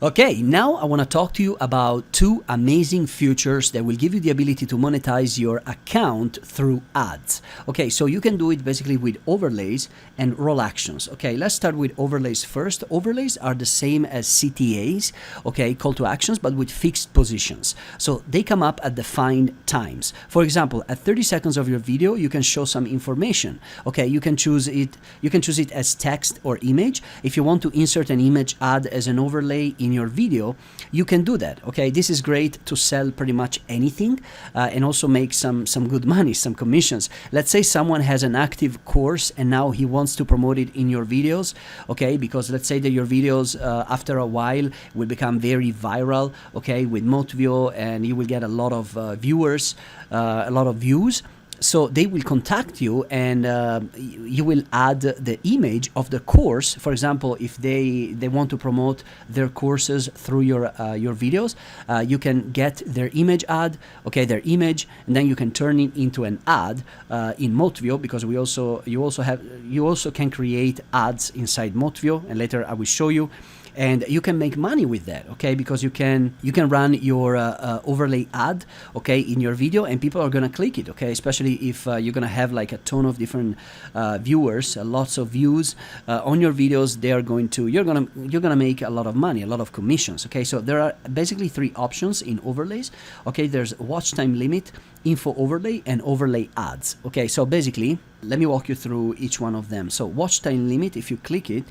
Okay, now I want to talk to you about two amazing features that will give you the ability to monetize your account through ads. Okay, so you can do it basically with overlays and role actions. Okay, let's start with overlays first. Overlays are the same as CTAs, okay, call to actions, but with fixed positions. So they come up at defined times. For example, at 30 seconds of your video, you can show some information. Okay, you can choose it as text or image. If you want to insert an image ad as an overlay in your video, you can do that. Okay, this is great to sell pretty much anything and also make some good money, some commissions. Let's say someone has an active course and now he wants to promote it in your videos. Okay, because let's say that your videos after a while will become very viral, okay, with Motvio, and you will get a lot of viewers, a lot of views. So they will contact you and you will add the image of the course. For example, if they want to promote their courses through your videos, you can get their image ad, okay, their image, and then you can turn it into an ad in Motvio, because you also can create ads inside Motvio, and later I will show you. And you can make money with that, okay? Because you can run your overlay ad, okay, in your video, and people are gonna click it, okay? Especially if you're gonna have like a ton of different viewers, lots of views on your videos. You're gonna make a lot of money, a lot of commissions, okay? So there are basically three options in overlays, okay? There's watch time limit, info overlay, and overlay ads, okay? So basically, let me walk you through each one of them. So watch time limit, if you click it,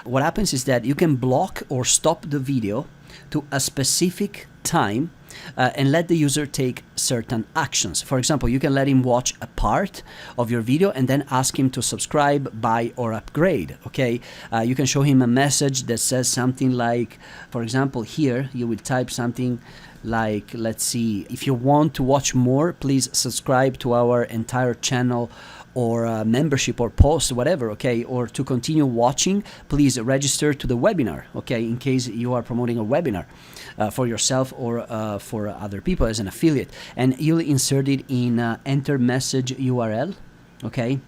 what happens is that you can block or stop the video to a specific time and let the user take certain actions. For example, you can let him watch a part of your video and then ask him to subscribe, buy, or upgrade, okay? You can show him a message that says something like, for example, here you will type something like, let's see, if you want to watch more, please subscribe to our entire channel, or membership, or post, whatever, okay? Or to continue watching, please register to the webinar, okay? In case you are promoting a webinar for yourself or for other people as an affiliate. And you'll insert it in enter message URL, okay?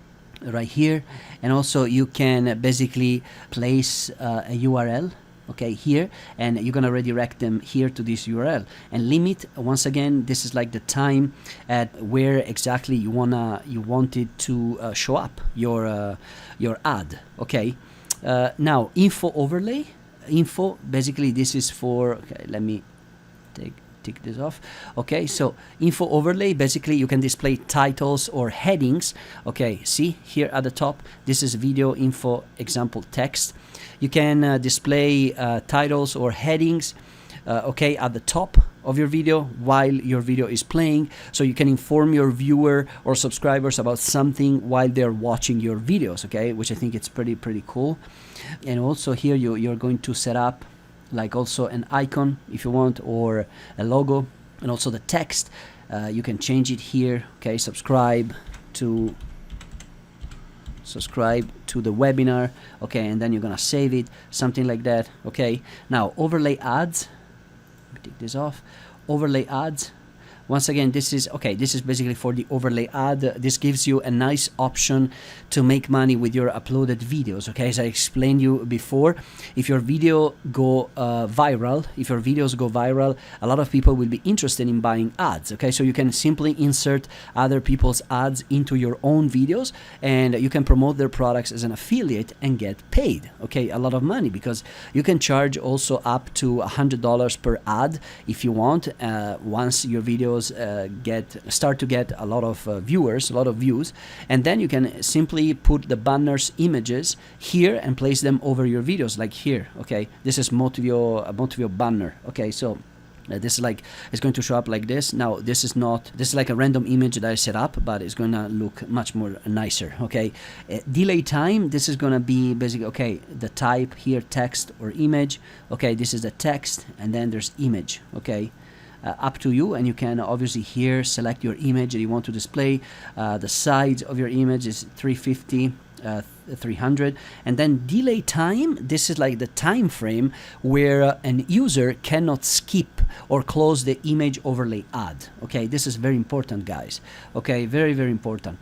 Right here. And also you can basically place a URL, okay, here, and you're gonna redirect them here to this URL. And limit, once again, this is like the time at where exactly you want it to show up, your ad, okay? Now info overlay. Info, basically this is for, okay, let me take this off. Okay, so info overlay, basically you can display titles or headings. Okay, see here at the top, this is video info example text. You can display titles or headings, okay, at the top of your video while your video is playing, so you can inform your viewer or subscribers about something while they're watching your videos, okay, which I think it's pretty cool. And also here you're going to set up like also an icon if you want, or a logo, and also the text. You can change it here, okay, subscribe to the webinar, okay, and then you're gonna save it, something like that, okay. Now overlay ads, let me take this off. Overlay ads, once again, this is basically for the overlay ad. This gives you a nice option to make money with your uploaded videos, okay? As I explained you before, if your video go viral, a lot of people will be interested in buying ads, okay? So you can simply insert other people's ads into your own videos, and you can promote their products as an affiliate and get paid, okay? A lot of money, because you can charge also up to $100 per ad if you want, once your videos start to get a lot of viewers, a lot of views, and then you can simply put the banners images here and place them over your videos, like here, okay? This is Motvio banner, okay? So this is like, it's going to show up like this. Now this is like a random image that I set up, but it's going to look much more nicer, okay? Delay time, this is going to be basically, okay, the type here, text or image, okay? This is the text, and then there's image, okay? Up to you, and you can obviously here select your image that you want to display. The size of your image is 350, 300, and then delay time, this is like the time frame where an user cannot skip or close the image overlay ad, okay? This is very important, guys, okay? Very important.